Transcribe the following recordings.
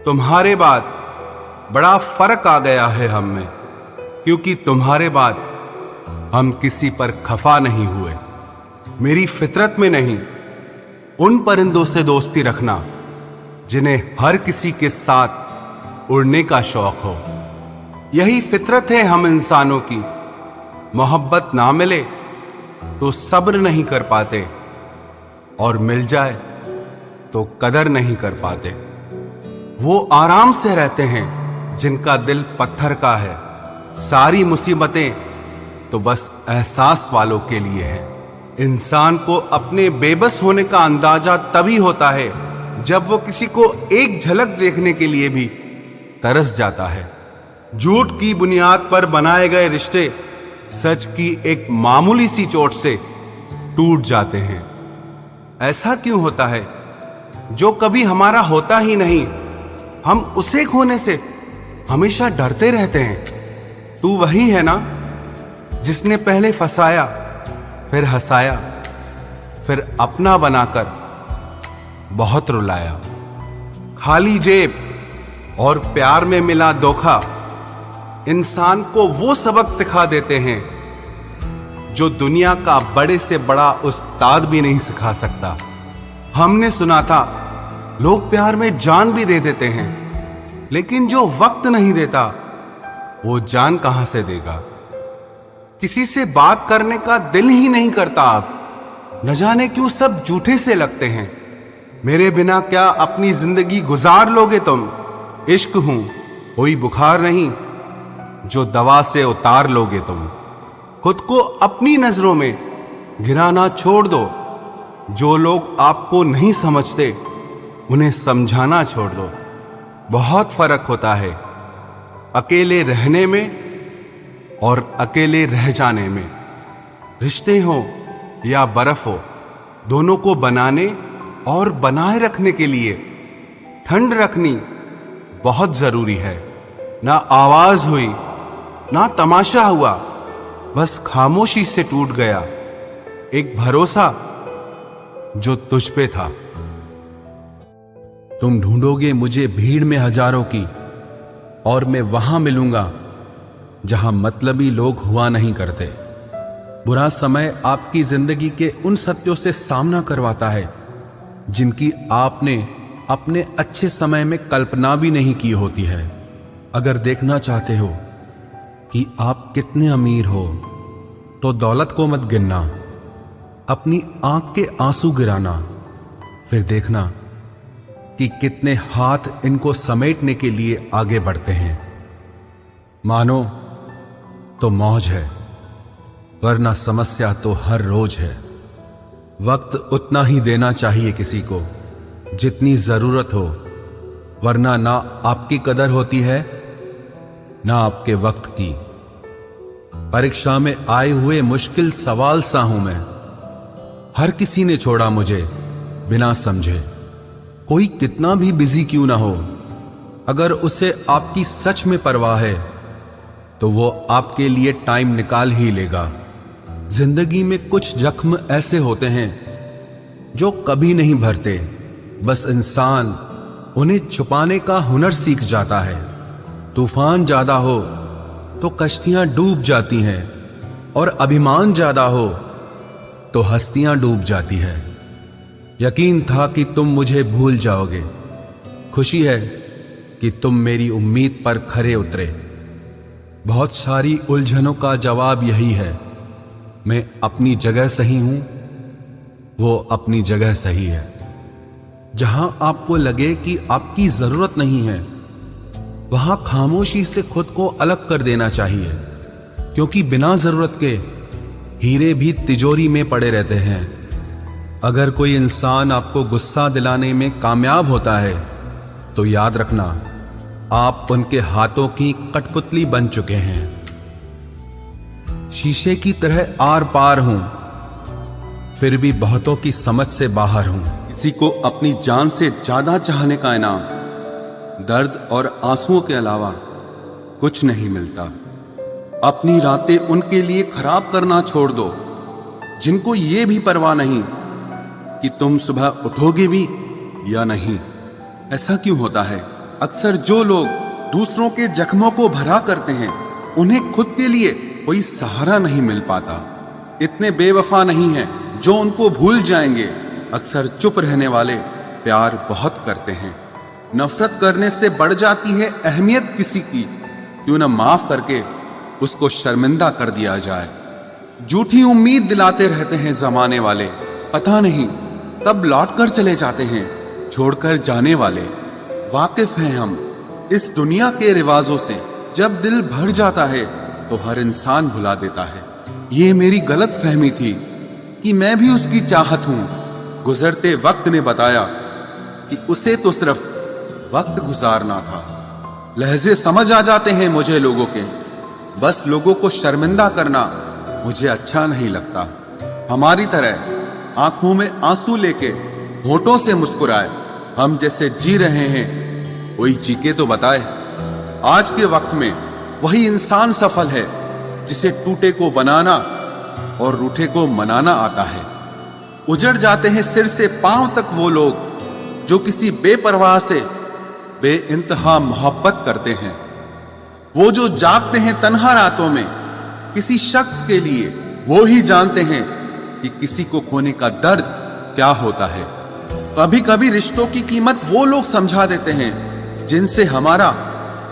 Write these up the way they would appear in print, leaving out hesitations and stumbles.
तुम्हारे बाद बड़ा फर्क आ गया है हम में, क्योंकि तुम्हारे बाद हम किसी पर खफा नहीं हुए। मेरी फितरत में नहीं, उन परिंदों से दोस्ती रखना जिन्हें हर किसी के साथ उड़ने का शौक हो। यही फितरत है हम इंसानों की। मोहब्बत ना मिले तो सब्र नहीं कर पाते, और मिल जाए तो कदर नहीं कर पाते। वो आराम से रहते हैं जिनका दिल पत्थर का है। सारी मुसीबतें तो बस एहसास वालों के लिए है। इंसान को अपने बेबस होने का अंदाजा तभी होता है जब वो किसी को एक झलक देखने के लिए भी तरस जाता है। झूठ की बुनियाद पर बनाए गए रिश्ते सच की एक मामूली सी चोट से टूट जाते हैं। ऐसा क्यों होता है? जो कभी हमारा होता ही नहीं, हम उसे खोने से हमेशा डरते रहते हैं। तू वही है ना जिसने पहले फंसाया, फिर हंसाया, फिर अपना बनाकर बहुत रुलाया। खाली जेब और प्यार में मिला धोखा इंसान को वो सबक सिखा देते हैं जो दुनिया का बड़े से बड़ा उस्ताद भी नहीं सिखा सकता। हमने सुना था लोग प्यार में जान भी दे देते हैं, लेकिन जो वक्त नहीं देता वो जान कहां से देगा। किसी से बात करने का दिल ही नहीं करता अब। न जाने क्यों सब झूठे से लगते हैं। मेरे बिना क्या अपनी जिंदगी गुजार लोगे तुम? इश्क हूं कोई बुखार नहीं जो दवा से उतार लोगे तुम। खुद को अपनी नजरों में गिराना छोड़ दो। जो लोग आपको नहीं समझते उन्हें समझाना छोड़ दो। बहुत फर्क होता है अकेले रहने में और अकेले रह जाने में। रिश्ते हो या बर्फ हो, दोनों को बनाने और बनाए रखने के लिए ठंड रखनी बहुत जरूरी है। ना आवाज हुई, ना तमाशा हुआ, बस खामोशी से टूट गया एक भरोसा जो तुझ पे था। तुम ढूंढोगे मुझे भीड़ में हजारों की, और मैं वहां मिलूंगा जहां मतलबी लोग हुआ नहीं करते। बुरा समय आपकी जिंदगी के उन सत्यों से सामना करवाता है जिनकी आपने अपने अच्छे समय में कल्पना भी नहीं की होती है। अगर देखना चाहते हो कि आप कितने अमीर हो तो दौलत को मत गिनना, अपनी आंख के आंसू गिराना, फिर देखना कि कितने हाथ इनको समेटने के लिए आगे बढ़ते हैं। मानो तो मौज है, वरना समस्या तो हर रोज है। वक्त उतना ही देना चाहिए किसी को जितनी जरूरत हो, वरना ना आपकी कदर होती है ना आपके वक्त की। परीक्षा में आए हुए मुश्किल सवाल सा हूं मैं। हर किसी ने छोड़ा मुझे बिना समझे। कोई कितना भी बिजी क्यों ना हो, अगर उसे आपकी सच में परवाह है तो वो आपके लिए टाइम निकाल ही लेगा। जिंदगी में कुछ जख्म ऐसे होते हैं जो कभी नहीं भरते, बस इंसान उन्हें छुपाने का हुनर सीख जाता है। तूफान ज्यादा हो तो कश्तियां डूब जाती हैं, और अभिमान ज्यादा हो तो हस्तियां डूब जाती है। यकीन था कि तुम मुझे भूल जाओगे। खुशी है कि तुम मेरी उम्मीद पर खरे उतरे। बहुत सारी उलझनों का जवाब यही है, मैं अपनी जगह सही हूं, वो अपनी जगह सही है। जहां आपको लगे कि आपकी जरूरत नहीं है, वहां खामोशी से खुद को अलग कर देना चाहिए, क्योंकि बिना जरूरत के हीरे भी तिजोरी में पड़े रहते हैं। अगर कोई इंसान आपको गुस्सा दिलाने में कामयाब होता है तो याद रखना आप उनके हाथों की कठपुतली बन चुके हैं। शीशे की तरह आर पार हूं, फिर भी बहुतों की समझ से बाहर हूं। किसी को अपनी जान से ज्यादा चाहने का इनाम दर्द और आंसुओं के अलावा कुछ नहीं मिलता। अपनी रातें उनके लिए खराब करना छोड़ दो जिनको ये भी परवाह नहीं कि तुम सुबह उठोगे भी या नहीं। ऐसा क्यों होता है? अक्सर जो लोग दूसरों के जख्मों को भरा करते हैं, उन्हें खुद के लिए कोई सहारा नहीं मिल पाता। इतने बेवफा नहीं हैं जो उनको भूल जाएंगे। अक्सर चुप रहने वाले प्यार बहुत करते हैं। नफरत करने से बढ़ जाती है अहमियत किसी की। क्यों न माफ करके उसको शर्मिंदा कर दिया जाए। झूठी उम्मीद दिलाते रहते हैं जमाने वाले, पता नहीं कब लौट कर चले जाते हैं छोड़कर जाने वाले। वाकिफ हैं हम इस दुनिया के रिवाजों से, जब दिल भर जाता है तो हर इंसान भुला देता है। ये मेरी गलत फहमी थी कि मैं भी उसकी चाहत हूं। गुजरते वक्त ने बताया कि उसे तो सिर्फ वक्त गुजारना था। लहजे समझ आ जाते हैं मुझे लोगों के, बस लोगों को शर्मिंदा करना मुझे अच्छा नहीं लगता। हमारी तरह आंखों में आंसू लेके होठों से मुस्कुराए, हम जैसे जी रहे हैं कोई जी के तो बताए। आज के वक्त में वही इंसान सफल है जिसे टूटे को बनाना और रूठे को मनाना आता है। उजड़ जाते हैं सिर से पांव तक वो लोग जो किसी बेपरवाह से बेइंतहा मोहब्बत करते हैं। वो जो जागते हैं तन्हा रातों में किसी शख्स के लिए, वो ही जानते हैं कि किसी को खोने का दर्द क्या होता है। कभी कभी रिश्तों की कीमत वो लोग समझा देते हैं जिनसे हमारा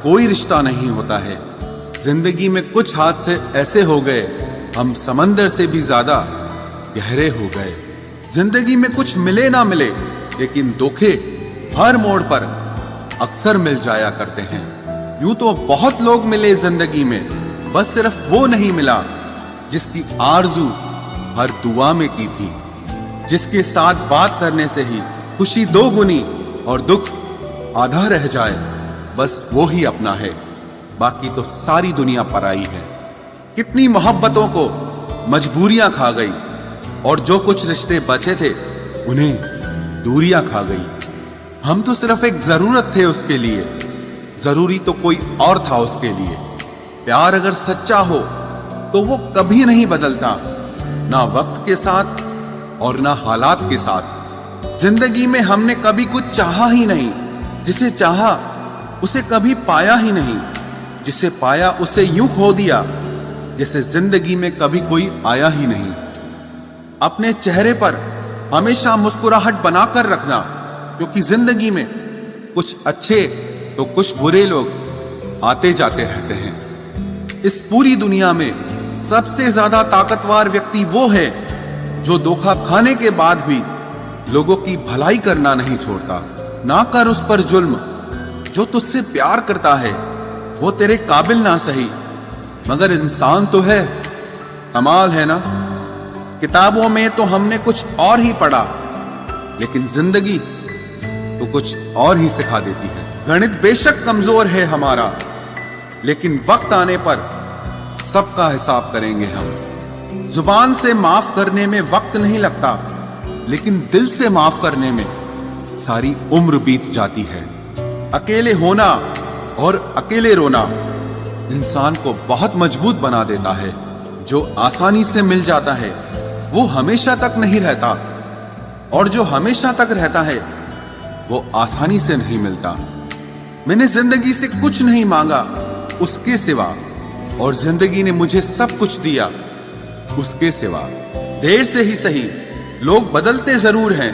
कोई रिश्ता नहीं होता है। जिंदगी में कुछ हादसे ऐसे हो गए, हम समंदर से भी ज्यादा गहरे हो गए। जिंदगी में कुछ मिले ना मिले, लेकिन धोखे हर मोड़ पर अक्सर मिल जाया करते हैं। यूं तो बहुत लोग मिले जिंदगी में, बस सिर्फ वो नहीं मिला जिसकी आरजू हर दुआ में की थी। जिसके साथ बात करने से ही खुशी दो गुनी और दुख आधा रह जाए, बस वो ही अपना है, बाकी तो सारी दुनिया पराई है। कितनी मोहब्बतों को मजबूरियां खा गई और जो कुछ रिश्ते बचे थे उन्हें दूरियां खा गई। हम तो सिर्फ एक जरूरत थे उसके लिए, जरूरी तो कोई और था उसके लिए। प्यार अगर सच्चा हो तो वो कभी नहीं बदलता, ना वक्त के साथ और ना हालात के साथ। जिंदगी में हमने कभी कुछ चाहा ही नहीं, जिसे चाहा उसे कभी पाया ही नहीं। जिसे पाया उसे यूं खो दिया जैसे जिंदगी में कभी कोई आया ही नहीं। अपने चेहरे पर हमेशा मुस्कुराहट बनाकर रखना, क्योंकि जिंदगी में कुछ अच्छे तो कुछ बुरे लोग आते जाते रहते हैं। इस पूरी दुनिया में सबसे ज्यादा ताकतवर व्यक्ति वो है जो धोखा खाने के बाद भी लोगों की भलाई करना नहीं छोड़ता। ना कर उस पर जुल्म जो तुझसे प्यार करता है, वो तेरे काबिल ना सही मगर इंसान तो है। कमाल है ना, किताबों में तो हमने कुछ और ही पढ़ा, लेकिन जिंदगी तो कुछ और ही सिखा देती है। गणित बेशक कमजोर है हमारा, लेकिन वक्त आने पर सबका हिसाब करेंगे हम। जुबान से माफ करने में वक्त नहीं लगता, लेकिन दिल से माफ करने में सारी उम्र बीत जाती है। अकेले होना और अकेले रोना इंसान को बहुत मजबूत बना देता है। जो आसानी से मिल जाता है वो हमेशा तक नहीं रहता, और जो हमेशा तक रहता है वो आसानी से नहीं मिलता। मैंने जिंदगी से कुछ नहीं मांगा उसके सिवा, और जिंदगी ने मुझे सब कुछ दिया उसके सिवा। देर से ही सही, लोग बदलते जरूर हैं,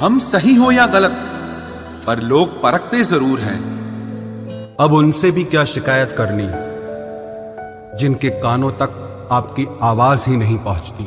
हम सही हो या गलत, पर लोग परखते जरूर हैं। अब उनसे भी क्या शिकायत करनी जिनके कानों तक आपकी आवाज ही नहीं पहुंचती।